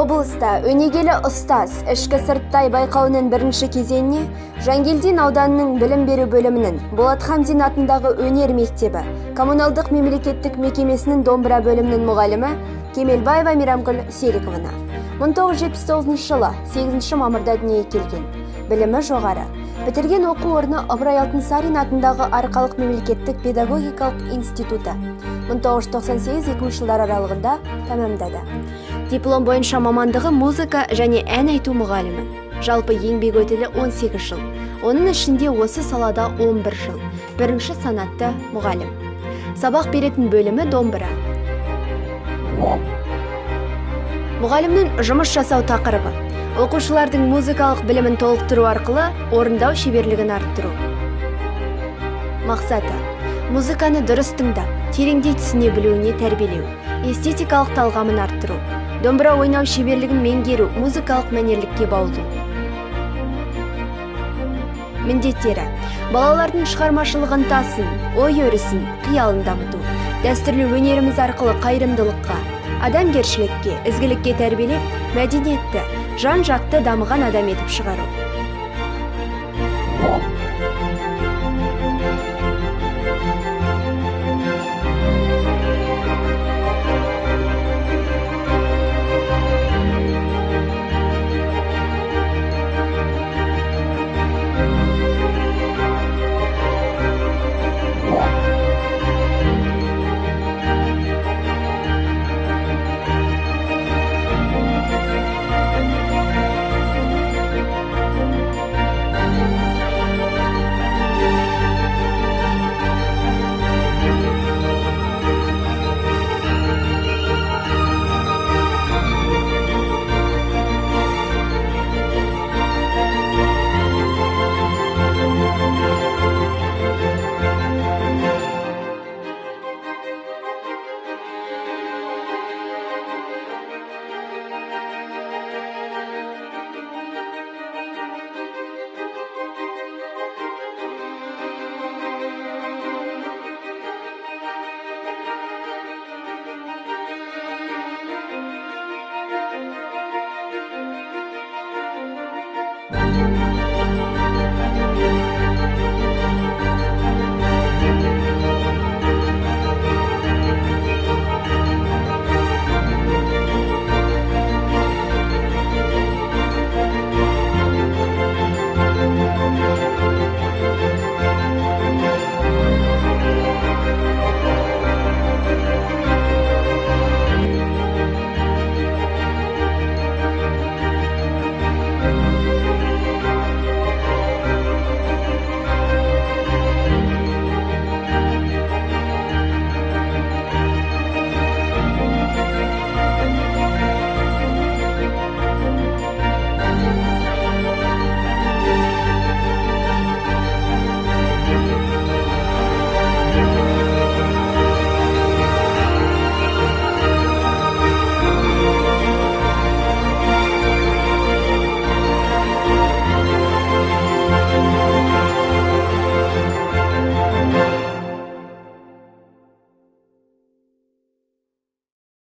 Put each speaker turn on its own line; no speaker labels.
Облыста өнегелі ұстаз ішкі сырттай байқауының бірінші кезеңіне Жангелдин ауданының білім беру бөлімінің Болат Хамзин атындағы өнер мектебі коммуналдық мемлекеттік мекемесінің домбыра бөлімінің мұғалімі Кемелбаева Мейрамгүл Сериковна 1979 жылы 8 мамырда дүниеге келген. Білімі жоғары. Бітірген оқу орны Ыбырай Алтынсарин атындағы Арқалық мемлекеттік педагогикалық институты 1998-2000 жылдар аралығында тәмамдады. Диплом бойынша мамандығы музыка және ән айту мұғалімі. Жалпы еңбек өтілі 18 жыл. Оның ішінде осы салада 11 жыл. Бірінші санатты мұғалім. Сабақ беретін бөлімі домбыра. Мұғалімнің жұмыс жасау тақырыбы. Оқушылардың музыкалық білімін толықтыру арқылы орындау шеберлігін арттыру. Мақсаты: музыканы дұрыс тыңдап, тереңдей түсіне білуіне тәрбиелеу, эстетикалық талғамын арттыру, домбыра ойнау шеберлігін меңгеру, музыкалық мәнерлікке баулу. Міндеттері: балалардың шығармашылық ынтасын, ой-өрісін, қиялын дамыту, дәстүрлі өнеріміз арқылы қайырымдылыққа, адамгершілікке, ізгілікке тәрбиелеп, мәдениетті, жан-жақты дамыған адам етіп шығару.